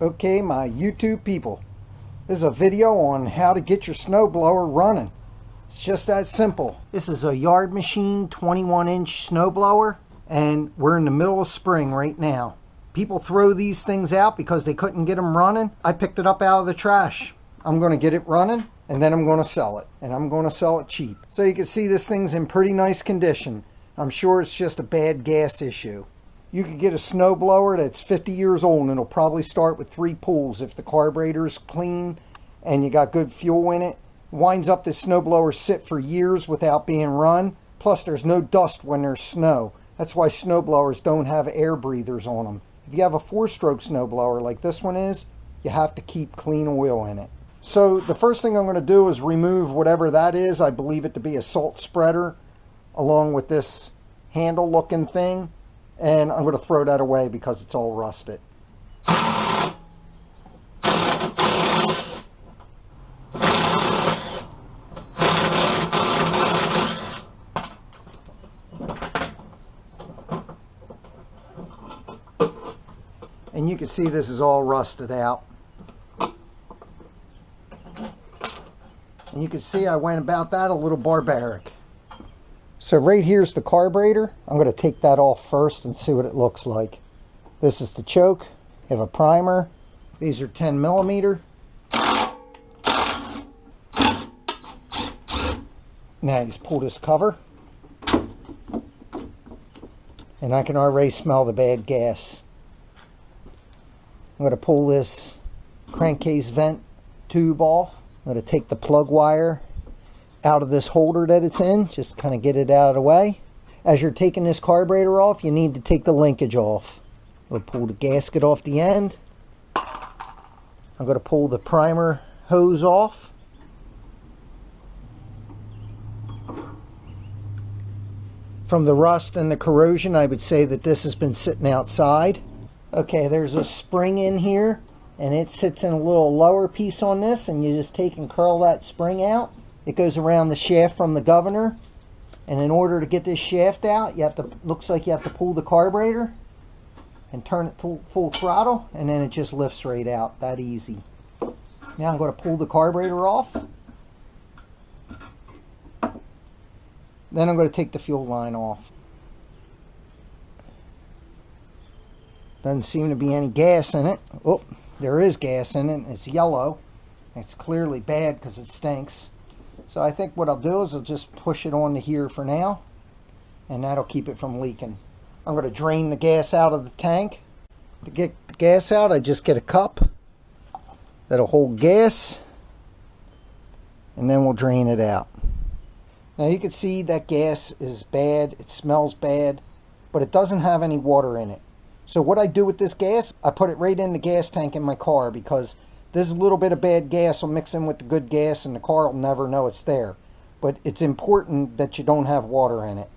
Okay, my YouTube people, this is a video on how to get your snowblower running. It's just that simple. This is a Yard Machine 21-inch snowblower, and we're in the middle of spring right now. People throw these things out because they couldn't get them running. I picked it up out of the trash. I'm going to get it running, and then I'm going to sell it, and I'm going to sell it cheap. So you can see this thing's in pretty nice condition. I'm sure it's just a bad gas issue. You could get a snowblower that's 50 years old and it'll probably start with 3 pulls if the carburetor's clean and you got good fuel in it. Winds up the snowblower sit for years without being run. Plus there's no dust when there's snow. That's why snowblowers don't have air breathers on them. If you have a 4-stroke snowblower like this one is, you have to keep clean oil in it. So the first thing I'm going to do is remove whatever that is. I believe it to be a salt spreader along with this handle looking thing. And I'm going to throw that away because it's all rusted. And you can see this is all rusted out. And you can see I went about that a little barbaric. So right here's the carburetor. I'm going to take that off first and see what it looks like. This is the choke. You have a primer. These are 10 millimeter. Now you just pull this cover. And I can already smell the bad gas. I'm going to pull this crankcase vent tube off. I'm going to take the plug wire out of this holder that it's in, just kind of get it out of the way. As you're taking this carburetor off, you need to take the linkage off. We'll pull the gasket off the end. I'm going to pull the primer hose off. From the rust and the corrosion, I would say that this has been sitting outside. Okay, there's a spring in here, and it sits in a little lower piece on this, and you just take and curl that spring out. It goes around the shaft from the governor, and in order to get this shaft out, you have to, looks like you have to pull the carburetor and turn it full throttle, and then it just lifts right out. That easy. Now I'm going to pull the carburetor off. Then I'm going to take the fuel line off. Doesn't seem to be any gas in it. Oh, there is gas in it. It's yellow. It's clearly bad because it stinks. So I think what I'll do is I'll just push it onto here for now, and that'll keep it from leaking. I'm going to drain the gas out of the tank. To get the gas out, I just get a cup that'll hold gas, and then we'll drain it out. Now you can see that gas is bad, it smells bad, but it doesn't have any water in it. So what I do with this gas, I put it right in the gas tank in my car, because this little bit of bad gas will mix in with the good gas and the car will never know it's there. But it's important that you don't have water in it.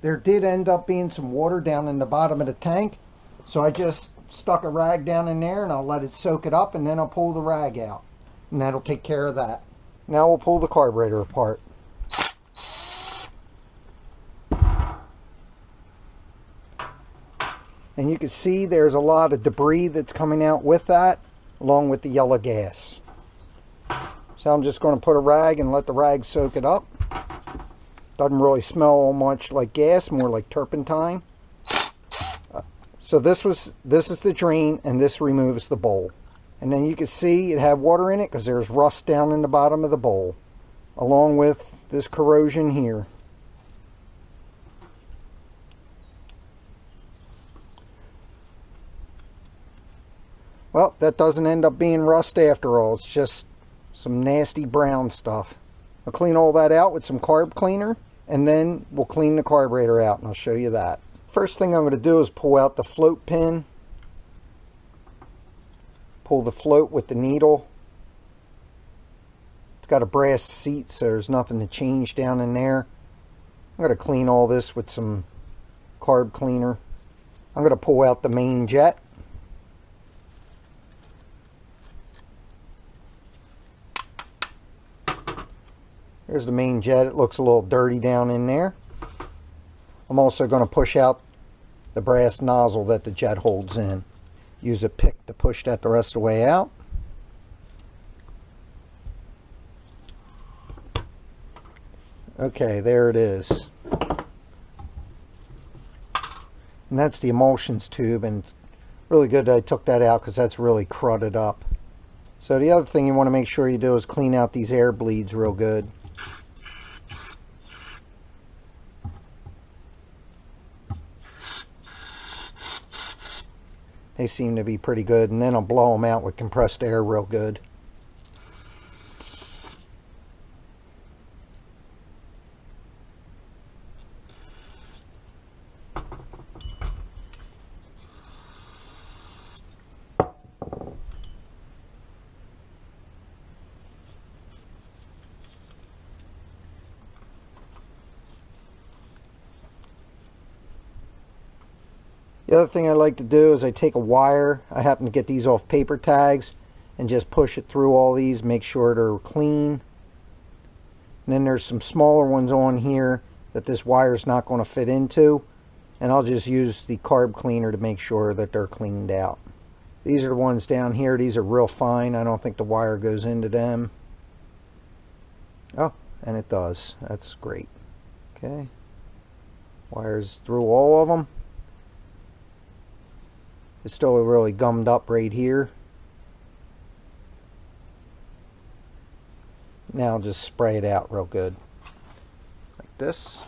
There did end up being some water down in the bottom of the tank, so I just stuck a rag down in there and I'll let it soak it up, and then I'll pull the rag out. And that'll take care of that. Now we'll pull the carburetor apart. And you can see there's a lot of debris that's coming out with that, along with the yellow gas. So I'm just going to put a rag and let the rag soak it up. Doesn't really smell much like gas, more like turpentine. So this is the drain, and this removes the bowl. And then you can see it had water in it because there's rust down in the bottom of the bowl, along with this corrosion here. Well, that doesn't end up being rust after all. It's just some nasty brown stuff. I'll clean all that out with some carb cleaner, and then we'll clean the carburetor out, and I'll show you that. First thing I'm going to do is pull out the float pin. Pull the float with the needle. It's got a brass seat, so there's nothing to change down in there. I'm going to clean all this with some carb cleaner. I'm going to pull out the main jet. There's the main jet. It looks a little dirty down in there. I'm also going to push out the brass nozzle that the jet holds in. use a pick to push that the rest of the way out. Okay, there it is. And that's the emulsions tube, and it's really good that I took that out because that's really crudded up. So the other thing you want to make sure you do is clean out these air bleeds real good. They seem to be pretty good, and then I'll blow them out with compressed air real good. The other thing I like to do is I take a wire, I happen to get these off paper tags, and just push it through all these, make sure they're clean. And then there's some smaller ones on here that this wire is not going to fit into, and I'll just use the carb cleaner to make sure that they're cleaned out. These are the ones down here. These are real fine. I don't think the wire goes into them. Oh, and it does. That's great. Okay. Wires through all of them. It's still really gummed up right here. Now I'll just spray it out real good. Like this.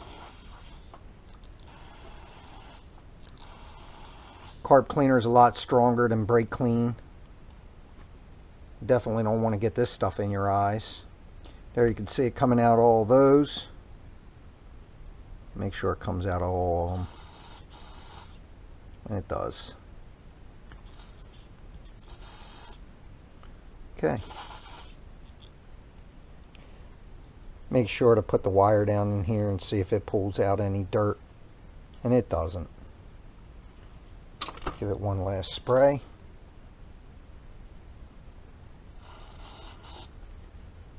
Carb cleaner is a lot stronger than brake clean. Definitely don't want to get this stuff in your eyes. There you can see it coming out all those. Make sure it comes out all of them. And it does. Okay. Make sure to put the wire down in here and see if it pulls out any dirt. And it doesn't. Give it one last spray.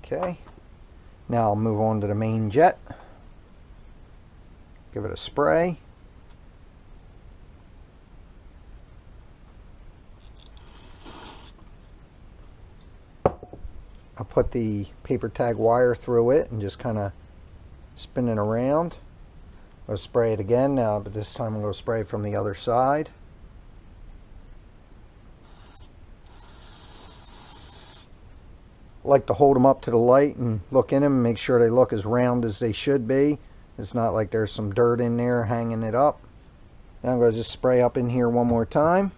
Okay. Now I'll move on to the main jet. Give it a spray. I'll put the paper tag wire through it and just kind of spin it around. I'll spray it again now, but this time I'm going to spray it from the other side. I like to hold them up to the light and look in them and make sure they look as round as they should be. It's not like there's some dirt in there hanging it up. Now I'm going to just spray up in here one more time.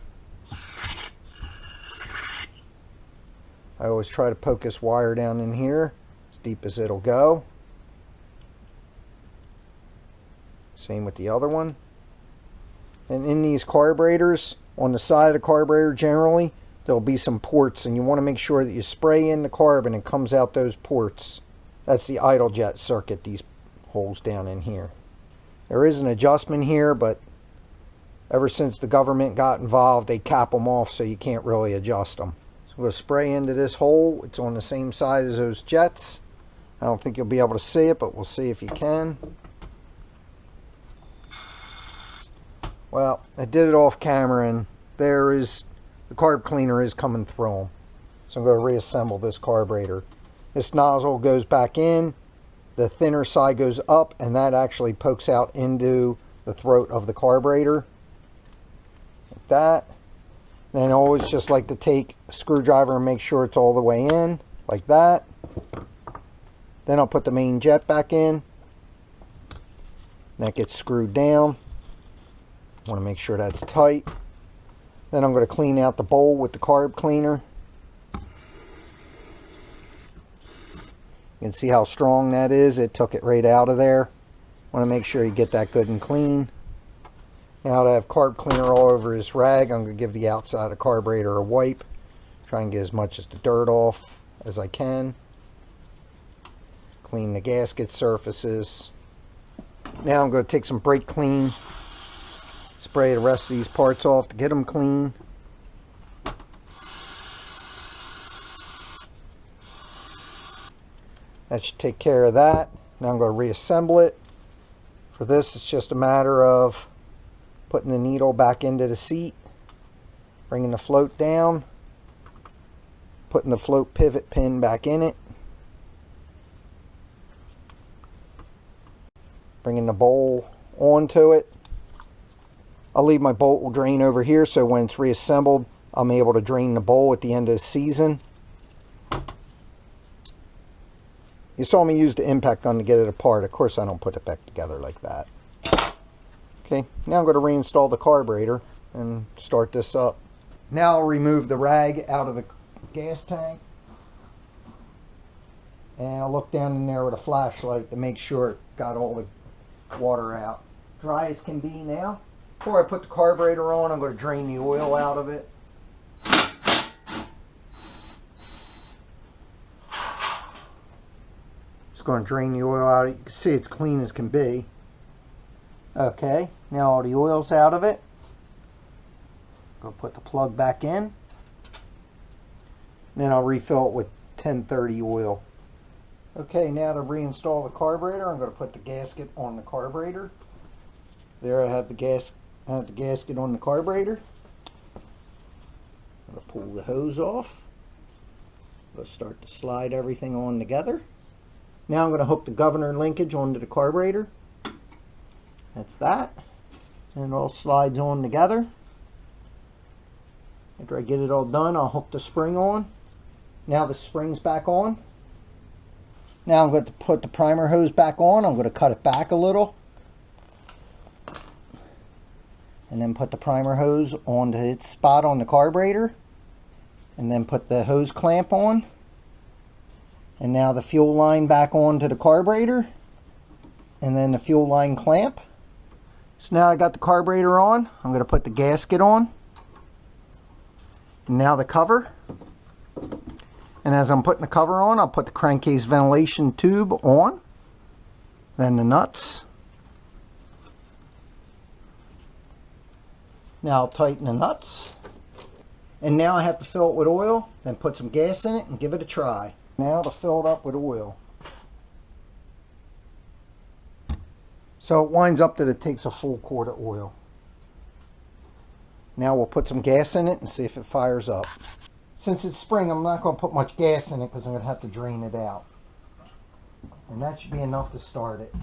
I always try to poke this wire down in here as deep as it'll go. Same with the other one. And in these carburetors, on the side of the carburetor generally, there'll be some ports, and you want to make sure that you spray in the carb and it comes out those ports. That's the idle jet circuit, these holes down in here. There is an adjustment here, but ever since the government got involved, they cap them off so you can't really adjust them. We'll spray into this hole. It's on the same side as those jets. I don't think you'll be able to see it, but we'll see if you can. Well, I did it off camera, and there is the carb cleaner is coming through them. So I'm going to reassemble this carburetor. This nozzle goes back in, the thinner side goes up, and that actually pokes out into the throat of the carburetor. Like that. And I always just like to take a screwdriver and make sure it's all the way in, like that. Then I'll put the main jet back in. That gets screwed down. Want to make sure that's tight. Then I'm going to clean out the bowl with the carb cleaner. You can see how strong that is. It took it right out of there. Want to make sure you get that good and clean. Now that I have carb cleaner all over this rag, I'm going to give the outside of the carburetor a wipe. Try and get as much of the dirt off as I can. Clean the gasket surfaces. Now I'm going to take some brake clean. Spray the rest of these parts off to get them clean. That should take care of that. Now I'm going to reassemble it. For this, it's just a matter of putting the needle back into the seat Bringing the float down, putting the float pivot pin back in it, bringing the bowl onto it. I'll leave my bolt drain over here so when it's reassembled, I'm able to drain the bowl at the end of the season. You saw me use the impact gun to get it apart. Of course, I don't put it back together like that. Okay, now I'm going to reinstall the carburetor and start this up. Now I'll remove the rag out of the gas tank. And I'll look down in there with a flashlight to make sure it got all the water out. Dry as can be now. Before I put the carburetor on, I'm going to drain the oil out of it. Just going to drain the oil out. You can see it's clean as can be. Okay, now all the oil's out of it. Go put the plug back in. Then I'll refill it with 1030 oil. Okay, now to reinstall the carburetor, I'm going to put the gasket on the carburetor. There I have the gasket on the carburetor. I'm going to pull the hose off. Let's start to slide everything on together. Now I'm going to hook the governor linkage onto the carburetor. That's that. And it all slides on together. After I get it all done, I'll hook the spring on. Now the spring's back on. Now I'm going to put the primer hose back on. I'm going to cut it back a little. And then put the primer hose onto its spot on the carburetor. And then put the hose clamp on. And now the fuel line back onto the carburetor. And then the fuel line clamp. So now I got the carburetor on. I'm going to put the gasket on. And now the cover. And as I'm putting the cover on, I'll put the crankcase ventilation tube on. Then the nuts. Now I'll tighten the nuts. And now I have to fill it with oil, then put some gas in it and give it a try. Now to fill it up with oil. So it winds up that it takes a full quart of oil. Now we'll put some gas in it and see if it fires up. Since it's spring, I'm not going to put much gas in it because I'm going to have to drain it out. And that should be enough to start it.